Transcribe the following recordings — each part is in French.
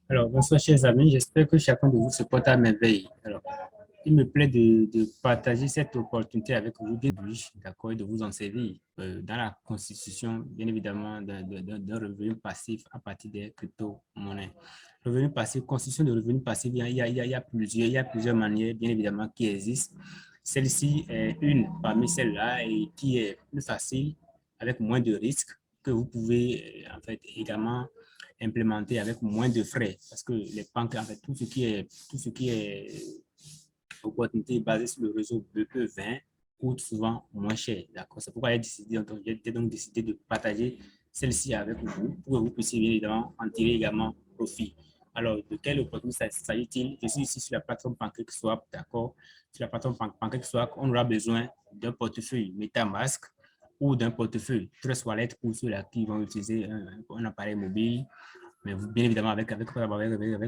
Alors, bonsoir, chers amis. J'espère que chacun de vous se porte à merveille. Alors, il me plaît de partager cette opportunité avec vous, d'accord, et de vous en servir dans la constitution, bien évidemment, d'un revenu passif à partir des crypto-monnaies. Revenu passif, constitution de revenu passif, il y a plusieurs manières, bien évidemment, qui existent. Celle-ci est une parmi celles-là et qui est plus facile, avec moins de risques, que vous pouvez, en fait, également implémenté avec moins de frais parce que les banques, en fait, tout ce qui est opportunité basée sur le réseau BP20 coûte souvent moins cher. D'accord? C'est pourquoi j'ai donc décidé de partager celle-ci avec vous pour que vous puissiez bien évidemment en tirer également profit. Alors, de quelle opportunité s'agit-il? Je suis ici sur la plateforme PancakeSwap, d'accord? Sur la plateforme PancakeSwap, on aura besoin d'un portefeuille MetaMask ou d'un portefeuille Trust Wallet pour ceux-là qui vont utiliser un appareil mobile, mais vous, bien évidemment, avec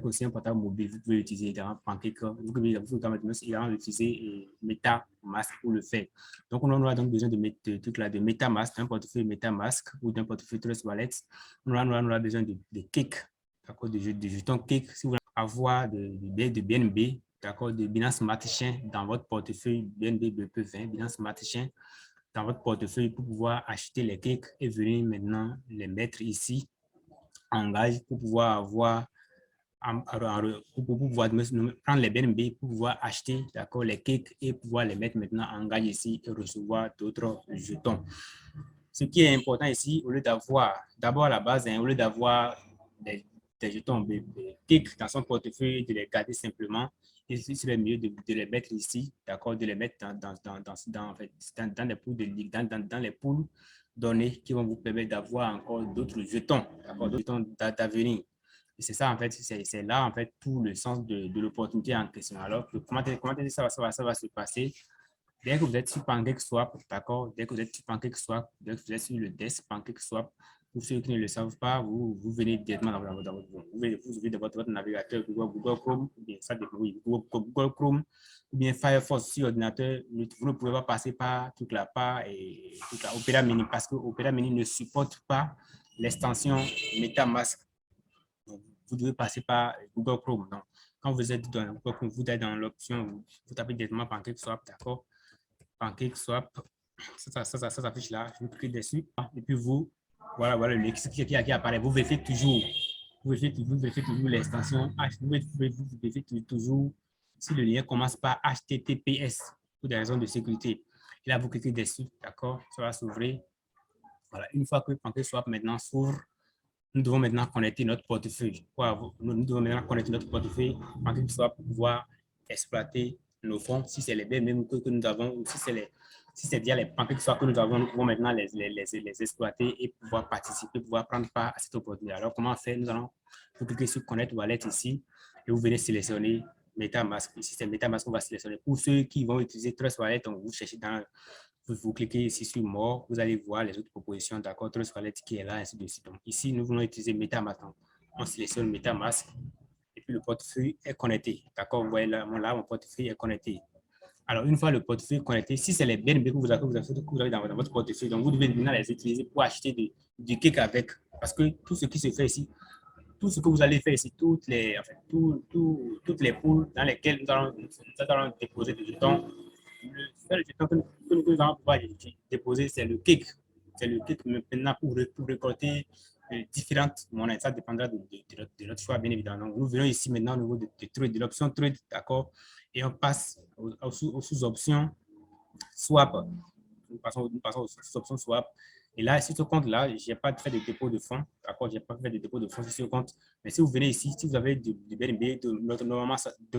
aussi un portable mobile, vous pouvez utiliser également Pancake, vous pouvez également utiliser MetaMask pour le faire. Donc, on aura donc besoin de MetaMask, d'un portefeuille MetaMask ou d'un portefeuille Trust Wallet. On aura besoin de Cake, d'accord, de jetons Cake. Si vous voulez avoir de BNB, d'accord, de Binance Smart Chain dans votre portefeuille BNB BP20, Binance Smart Chain dans votre portefeuille pour pouvoir acheter les cakes et venir maintenant les mettre ici engage pour pouvoir avoir pour pouvoir prendre les BNB pour pouvoir acheter d'accord les cakes et pouvoir les mettre maintenant en gage ici et recevoir d'autres jetons. Ce qui est important ici, au lieu d'avoir d'abord à la base, au lieu d'avoir des jetons de cakes dans son portefeuille, de les garder simplement, il serait mieux de les mettre ici, d'accord, de les mettre en fait, dans les poules dans les poules données qui vont vous permettre d'avoir encore d'autres jetons, d'autres jetons d'avenir. Et c'est ça, en fait, c'est là, en fait, tout le sens de l'opportunité en question. Alors, comment ça va se passer? Dès que vous êtes sur PancakeSwap, d'accord? Dès que vous êtes sur PancakeSwap, dès que vous êtes sur le desk PancakeSwap, pour ceux qui ne le savent pas, vous venez directement dans votre vous ouvrez votre navigateur Google Chrome, ou bien ça dépend, oui, Google Chrome, ou bien Firefox sur ordinateur. Vous ne pouvez pas passer par toute la part et toute la Opera Mini parce que Opera Mini ne supporte pas l'extension MetaMask. Donc, vous devez passer par Google Chrome. Donc, quand vous êtes dans Google Chrome, vous êtes dans l'option, vous tapez directement PancakeSwap, d'accord? PancakeSwap, ça s'affiche là, vous cliquez dessus, et puis vous, voilà le lien qui apparaît. Vous vérifiez toujours l'extension, vous vérifiez toujours si le lien commence par HTTPS pour des raisons de sécurité. Et là, vous cliquez dessus, d'accord, ça va s'ouvrir. Voilà, une fois que PancakeSwap maintenant s'ouvre, nous devons maintenant connecter notre portefeuille. Nous devons maintenant connecter notre portefeuille PancakeSwap pour pouvoir exploiter nos fonds. Si c'est les BNB que nous avons, ou si c'est via les PancakeSwap que nous avons, nous pouvons maintenant les exploiter et pouvoir participer, pouvoir prendre part à cette opportunité. Alors, comment faire? Nous allons vous cliquer sur Connect Wallet ici et vous venez sélectionner MetaMask. Ici, c'est MetaMask qu'on va sélectionner. Pour ceux qui vont utiliser Trust Wallet, donc vous cherchez vous cliquez ici sur More, vous allez voir les autres propositions d'accord, Trust Wallet qui est là, ainsi de suite. Donc ici, nous voulons utiliser MetaMask. On sélectionne MetaMask et puis le portefeuille est connecté. D'accord, vous voyez là, mon portefeuille est connecté. Alors, une fois le portefeuille connecté, si c'est les BNB que vous avez dans votre portefeuille, donc vous devez maintenant les utiliser pour acheter du cake avec. Parce que tout ce qui se fait ici, tout ce que vous allez faire ici, toutes les poules dans lesquelles nous allons déposer des jetons, le seul jeton que nous allons pouvoir déposer, c'est le cake. C'est le cake maintenant pour récolter différentes monnaies. Ça dépendra de notre choix, bien évidemment. Donc, nous venons ici maintenant au niveau de l'option trade, d'accord, et on passe aux sous-options swap. Nous passons aux sous-options swap. Et là, sur ce compte-là, je n'ai pas fait de dépôt de fonds. D'accord, je n'ai pas fait de dépôt de fonds sur ce compte. Mais si vous venez ici, si vous avez du BNB, normalement,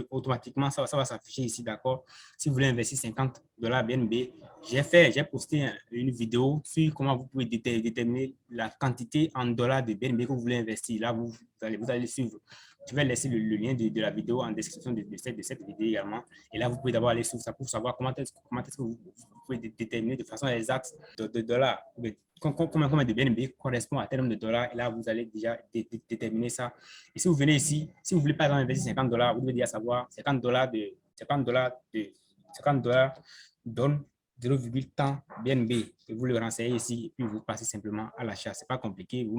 automatiquement, ça va s'afficher ici. D'accord. Si vous voulez investir $50 BNB, j'ai posté une vidéo sur comment vous pouvez déterminer la quantité en dollars de BNB que vous voulez investir. Là, vous allez suivre. Je vais laisser le lien de la vidéo en description de cette vidéo également. Et là, vous pouvez d'abord aller sur ça pour savoir comment est-ce que vous pouvez déterminer de façon exacte de dollars, combien de BNB correspond à tel nombre de dollars. Et là, vous allez déjà déterminer ça. Et si vous venez ici, si vous voulez par exemple investir $50, vous devez déjà savoir $50 donne 0,tant BNB. Et vous le renseignez ici et puis vous passez simplement à l'achat. Ce n'est pas compliqué. Vous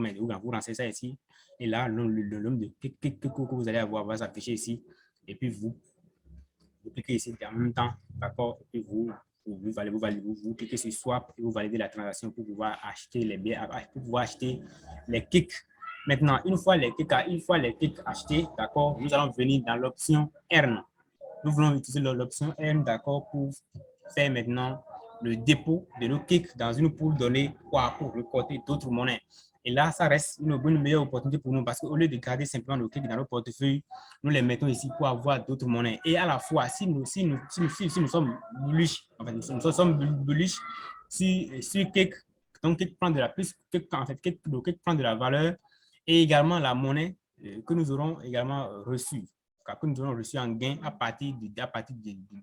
renseignez ça ici. Et là, le nombre de clics que vous allez avoir va s'afficher ici. Et puis vous cliquez ici en même temps. D'accord? Et puis vous cliquez sur swap et vous validez la transaction pour pouvoir acheter les biens, pour pouvoir acheter les kicks. Maintenant, une fois les kicks achetés, d'accord, nous allons venir dans l'option Earn. Nous voulons utiliser l'option Earn, d'accord, pour faire maintenant le dépôt de nos kicks dans une pool donnée pour récolter d'autres monnaies. Et là, ça reste une meilleure opportunité pour nous parce qu'au lieu de garder simplement nos kicks dans nos portefeuilles, nous les mettons ici pour avoir d'autres monnaies. Et à la fois, si nous sommes bullish, enfin, nous sommes bullish sur kick, donc kick prend de la plus, en fait, kick prend de la valeur et également la monnaie que nous aurons également reçue, que nous aurons reçu en gain à partir du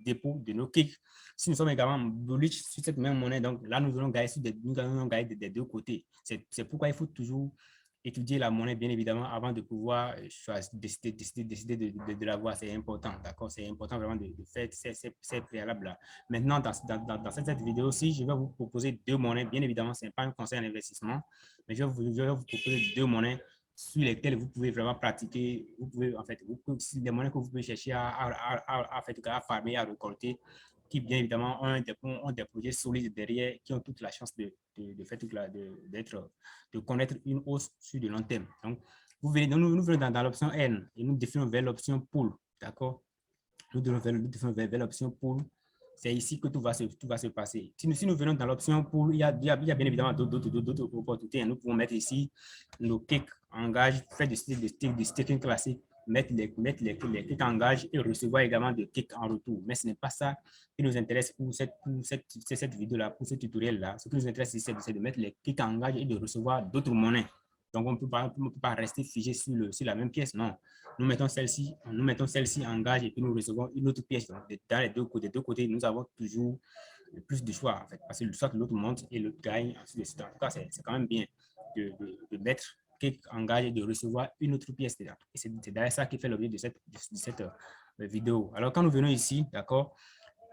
dépôt de nos kicks. Si nous sommes également bullish sur cette même monnaie, donc là, nous allons gagner des deux côtés. C'est pourquoi il faut toujours étudier la monnaie, bien évidemment, avant de pouvoir décider de l'avoir. C'est important, d'accord? C'est important vraiment de faire ces préalables-là. Maintenant, dans cette vidéo-ci, je vais vous proposer deux monnaies. Bien évidemment, ce n'est pas un conseil en investissement, mais je vais vous proposer deux monnaies sur lesquelles vous pouvez vraiment pratiquer. Vous pouvez, en fait, des monnaies que vous pouvez chercher à farmer, à récolter, qui bien évidemment ont des projets solides derrière, qui ont toute la chance de connaître une hausse sur le long terme. Donc, nous venons dans l'option N et nous définissons vers l'option pool. D'accord? Nous définissons vers l'option pool. C'est ici que tout va se passer. Si nous venons dans l'option pool, il y a bien évidemment d'autres opportunités. Nous pouvons mettre ici nos kicks en gage, faire du staking classique, mettre les kicks en gage et recevoir également des kicks en retour. Mais ce n'est pas ça qui nous intéresse pour cette vidéo-là, pour ce tutoriel-là. Ce qui nous intéresse, c'est de mettre les kicks en gage et de recevoir d'autres monnaies. Donc, on ne peut pas rester figé sur la même pièce, non. Nous mettons celle-ci en gage et puis nous recevons une autre pièce. Donc, dans les deux côtés, nous avons toujours plus de choix, en fait, parce que soit l'autre monte et l'autre gagne. En tout cas, c'est quand même bien de mettre en gage et de recevoir une autre pièce. Et c'est d'ailleurs ça qui fait l'objet de cette vidéo. Alors, quand nous venons ici, d'accord,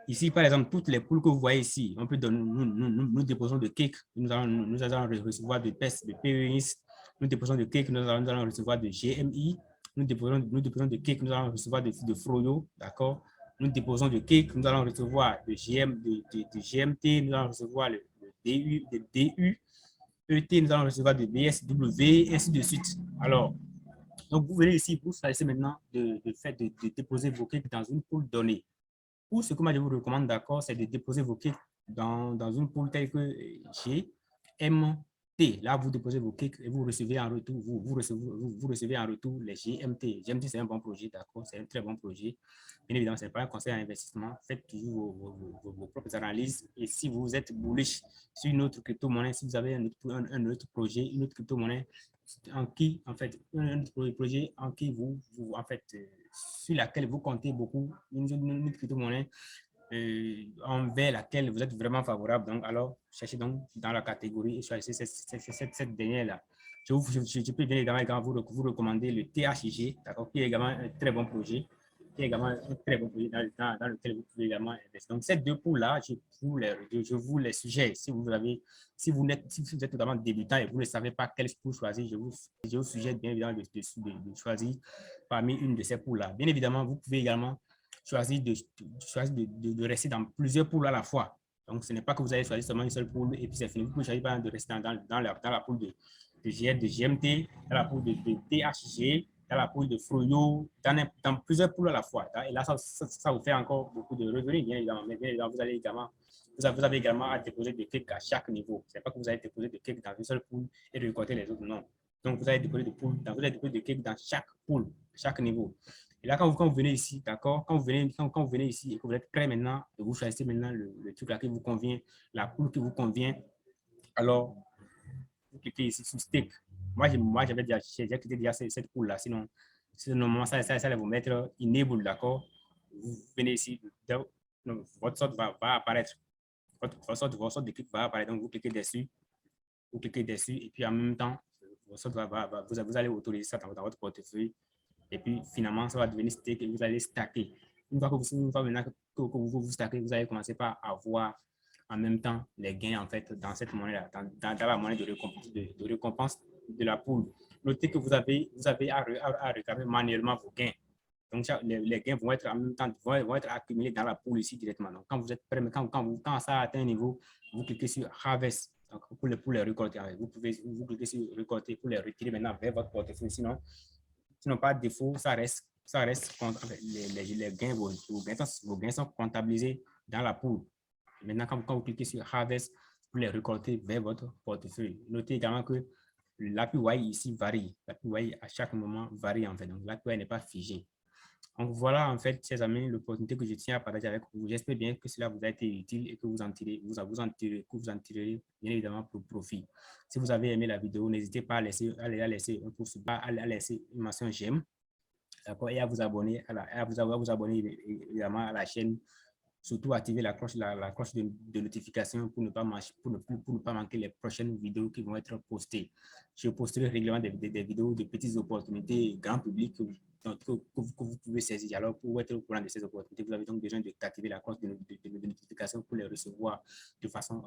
ici, par exemple, toutes les poules que vous voyez ici, on peut donner, nous déposons de cake, nous allons recevoir de PES, de PEIS, nous déposons de cake, nous allons recevoir de GMI, nous déposons de cake, nous allons recevoir de Froyo, d'accord? Nous déposons de cake, nous allons recevoir de GMT, nous allons recevoir le DU, ET, nous allons recevoir de BSW, ainsi de suite. Alors, donc vous venez ici, vous choisissez maintenant de déposer vos cakes dans une pool donnée. Ou ce que moi je vous recommande, d'accord, c'est de déposer vos kits dans une pool telle que GMT. Là, vous déposez vos kits et vous recevez en retour, vous recevez en retour les GMT. GMT, c'est un bon projet, d'accord, c'est un très bon projet. Bien évidemment, ce n'est pas un conseil en investissement. Faites toujours vos propres analyses. Et si vous êtes bullish sur une autre crypto-monnaie, si vous avez un autre projet, une autre crypto-monnaie, en qui, en fait, un autre projet en qui en fait, sur laquelle vous comptez beaucoup, une crypto-monnaie envers laquelle vous êtes vraiment favorable. Donc, alors, cherchez donc dans la catégorie et choisissez cette dernière-là. Je peux bien évidemment vous recommander le THG, qui est également un très bon projet, dans lequel vous pouvez également investir. Donc, ces deux poules-là, je vous les suggère. Si vous êtes totalement débutant et vous ne savez pas quelle poule choisir, je vous suggère bien évidemment de choisir parmi une de ces poules-là. Bien évidemment, vous pouvez également choisir de rester dans plusieurs poules à la fois. Donc, ce n'est pas que vous allez choisir seulement une seule poule et puis c'est fini. Vous pouvez choisir de rester dans la poule de GMT, dans la poule de THG, dans la poule de Froyo, dans plusieurs poules à la fois. Et là, ça vous fait encore beaucoup de revenus, bien évidemment. Mais bien évidemment, vous avez également à déposer des clics à chaque niveau. Ce n'est pas que vous allez déposer des clics dans une seule poule et de récolter les autres, non. Donc, vous allez déposer des clics dans chaque poule, chaque niveau. Et là, quand vous venez ici, d'accord, quand vous venez ici et que vous êtes prêt maintenant, vous choisissez maintenant le truc là qui vous convient, la poule qui vous convient, alors vous cliquez ici sur Stake. Moi j'avais déjà cliqué déjà cette poule là, sinon normalement ça va vous mettre Enable, d'accord. Vous venez ici, votre sorte va apparaître, votre sorte de clic va apparaître, donc vous cliquez dessus et puis en même temps, votre sorte vous allez autoriser ça dans votre portefeuille. Et puis, finalement, ça va devenir stake et vous allez stacker. Une fois maintenant que vous stackez, vous allez commencer par avoir, en même temps les gains en fait dans cette monnaie-là, dans la monnaie de récompense de la pool. Notez que vous avez à réclamer manuellement vos gains. Donc, les gains vont être en même temps, vont être accumulés dans la pool ici directement. Donc, quand vous êtes prêt, quand ça atteint un niveau, vous cliquez sur Harvest donc, pour les récolter. Vous pouvez vous cliquer sur Récolter pour les retirer maintenant vers votre portefeuille. Sinon par défaut, ça reste les gains, vos gains sont comptabilisés dans la pool. Maintenant, quand vous cliquez sur Harvest pour les récolter vers votre portefeuille, notez également que l'APY ici varie. L'APY à chaque moment varie en fait. Donc, l'APY n'est pas figé. Donc voilà, en fait, chers amis, l'opportunité que je tiens à partager avec vous. J'espère bien que cela vous a été utile et que vous en tirez, vous en tirez bien évidemment pour profit. Si vous avez aimé la vidéo, n'hésitez pas à laisser un pouce bas, à laisser une mention j'aime, d'accord, et à vous abonner à vous abonner évidemment à la chaîne. Surtout activer la cloche de notification pour ne pas manquer les prochaines vidéos qui vont être postées. Je posterai régulièrement des vidéos de petites opportunités grand public que vous pouvez saisir. Alors, pour être au courant de ces opportunités, vous avez donc besoin d'activer la cloche de notification pour les recevoir de façon